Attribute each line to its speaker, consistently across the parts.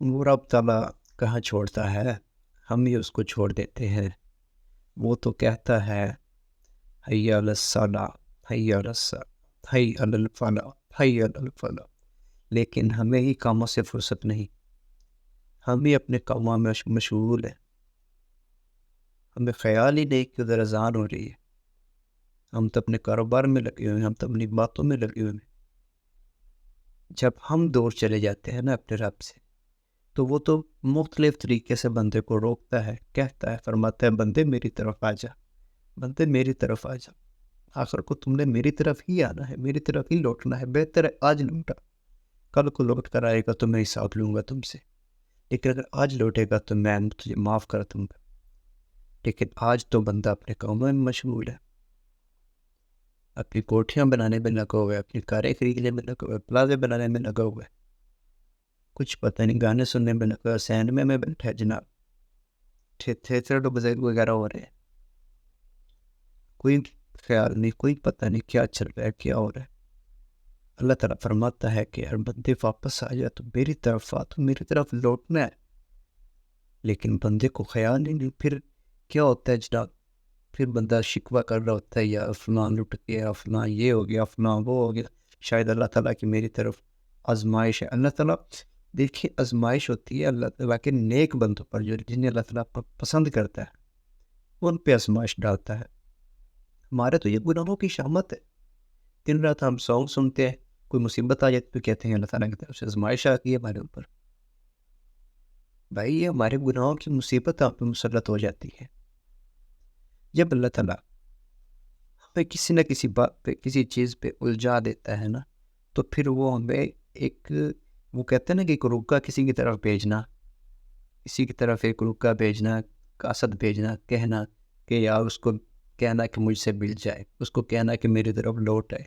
Speaker 1: وہ رب تعالیٰ کہاں چھوڑتا ہے، ہم ہی اس کو چھوڑ دیتے ہیں۔ وہ تو کہتا ہے حی علی الصلاۃ، حی علی الصلاۃ، حی علی الفلاح، حی علی الفلاح، لیکن ہمیں ہی کاموں سے فرصت نہیں، ہم ہی اپنے کاموں میں مشغول ہیں، ہمیں خیال ہی نہیں کہ ادھر اذان ہو رہی ہے، ہم تو اپنے کاروبار میں لگے ہوئے ہیں، ہم تو اپنی باتوں میں لگے ہوئے ہیں۔ جب ہم دور چلے جاتے ہیں نا اپنے رب سے، تو وہ تو مختلف طریقے سے بندے کو روکتا ہے، کہتا ہے، فرماتا ہے بندے میری طرف آ جا، بندے میری طرف آ جا، آخر کو تم نے میری طرف ہی آنا ہے، میری طرف ہی لوٹنا ہے، بہتر ہے آج لوٹا، کل کو لوٹ کر آئے گا تو میں حساب لوں گا تم سے، لیکن اگر آج لوٹے گا تو میں تجھے معاف کر دوں گا۔ لیکن آج تو بندہ اپنے کاموں میں مشغول ہے، اپنی کوٹھیاں بنانے میں لگا ہوا ہے، اپنی کاریں خریدنے میں لگا ہوا ہے، پلازے بنانے میں لگا ہوا ہے، کچھ پتہ نہیں، گانے سننے میں لگا ہوا ہے، سینما میں بیٹھا ہے جناب، تھیٹر بزرگ وغیرہ ہو رہے ہیں، کوئی خیال نہیں، کوئی پتہ نہیں کیا چل رہا ہے، کیا ہو رہا ہے۔ اللہ تعالیٰ فرماتا ہے کہ یار بندے واپس آ جا، تو میری طرف آ، تو میری طرف لوٹنا ہے، لیکن بندے کو خیال نہیں، پھر کیا ہوتا ہے جناب، پھر بندہ شکوہ کر رہا ہوتا ہے، یا فلاں لٹ گیا، فلاں یہ ہو گیا، فلاں وہ ہو گیا۔ شاید اللہ تعالیٰ کی میری طرف آزمائش ہے۔ اللہ تعالیٰ دیکھیں آزمائش ہوتی ہے اللہ تعالیٰ کے نیک بندوں پر، جو جنہیں اللہ تعالیٰ پسند کرتا ہے، ان پہ آزمائش ڈالتا ہے۔ ہمارے تو یہ گناہوں کی شامت ہے، دن رات ہم سانگ سنتے ہیں، کوئی مصیبت آ جاتی تو کہتے ہیں اللہ تعالیٰ کی طرف سے آزمائش آ گئی ہے ہمارے اوپر۔ بھائی یہ ہمارے گناہوں کی مصیبت آپ پہ مسلط ہو جاتی ہے جب اللہ تعالیٰ ہمیں کسی نہ کسی بات پہ، کسی چیز پہ الجھا دیتا ہے نا، تو پھر وہ ہمیں ایک، وہ کہتے ہیں نا کہ ایک رکا کسی کی طرف بھیجنا، کسی کی طرف ایک رکا بھیجنا، قاصد بھیجنا، کہنا کہ یار اس کو کہنا کہ مجھ سے مل جائے، اس کو کہنا کہ میری طرف لوٹ آئے۔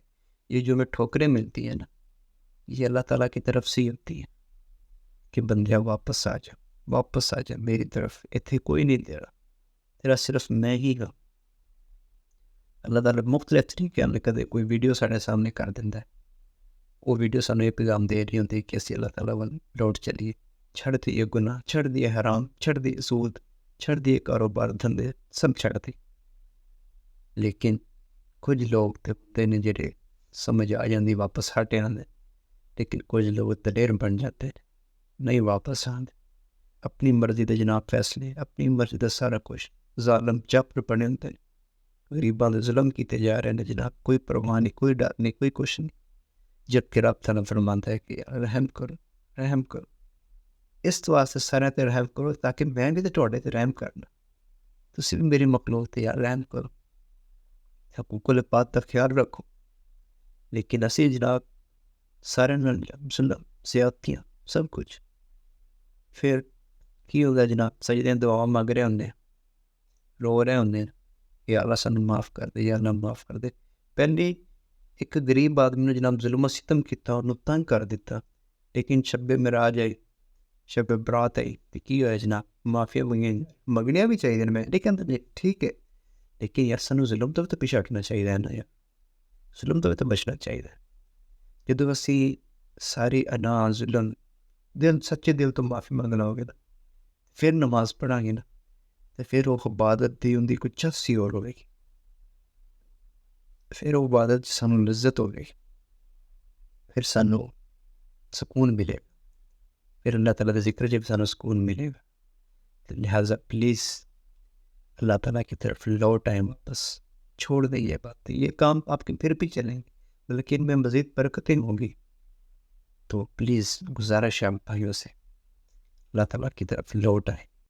Speaker 1: یہ جو ہمیں ٹھوکریں ملتی ہیں نا، یہ اللہ تعالیٰ کی طرف سے ہی ہوتی ہیں کہ بندیا واپس آ جا، واپس آ جا میری طرف، اتنے کوئی نہیں دے رہا، تیرا صرف میں ہی ہوں۔ اللہ تعالیٰ مختلف طریقے ہم نے کدے کوئی ویڈیو سارے سامنے کر دیتا ہے، وہ ویڈیو سانو یہ پیغام دے رہی ہوتی ہے کہ اسی اللہ تعالیٰ وال لوٹ چلیے، چھڑ دیے گناہ، چھڑ دیے حرام، چھڑ دیے سود، چھڑ دیے کاروبار دھندے، سب چھڑ دی۔ لیکن کچھ لوگ تے نے جڑے سمجھ آ جاندی واپس ہٹ آندے، لیکن کچھ لوگ دلیر بن جاتے نہیں واپس آندے، اپنی مرضی دے جناب فیصلے، اپنی مرضی دا سارا کچھ، ظالم چپ پڑے ہوندے، غریباں دے ظلم کیتے جا رہے ہیں جناب، کوئی پرواہ نہیں، کوئی ڈر نہیں، کوئی کچھ نہیں، جبکہ رب تعالیٰ فرماتا ہے کہ رحم کرو، رحم کرو، اس واسطے سارے تے رحم کرو تاکہ میں بھی تے تواڈے تے رحم کرنا، تسی بھی میری مخلوق تے یار رحم کرو، حقوق العباد دا خیال رکھو۔ لیکن اسی جناب سارے نال ظلم، زیادتیاں، سب کچھ، پھر کی ہوگا جناب، سجدے دعا مانگ رہے ہوندے، رو رہے ہوندے، یا اللہ سانو معاف کر دے، یا اللہ معاف کر دے۔ پہلے ایک غریب آدمی نے جناب ظلم و ستم کیتا، انہوں تنگ کر دیتا، لیکن شب معراج آئی، شب برات آئی، تو کی ہویا جناب، معافیا منگنیاں بھی چاہیے میں لیکن ٹھیک ہے، لیکن یار سانو ظلم تو پیچھے ہٹنا چاہیے نا یار، ظلم تو بچنا چاہیے۔ جدو اسی ساری انا ظلم دل، سچے دل تو معافی منگنا ہوگا نا، پھر نماز پڑھا گے نا، تو پھر وہ عبادت دی ان کی کچھ چسی اور ہوئے گی، پھر وہ عبادت سانو لذت ہو گئی، پھر سانو سکون ملے گا، پھر اللہ تعالیٰ کا ذکر جب سانو سکون ملے گا۔ تو لہٰذا پلیز اللہ تعالیٰ کی طرف لوٹ آئیں، واپس چھوڑ دیں یہ بات، یہ کام آپ کے پھر بھی چلیں گے بلکہ ان میں مزید برکتیں ہوں گی۔ تو پلیز گزارش ہے بھائیوں سے، اللہ تعالیٰ کی طرف لوٹ آئیں۔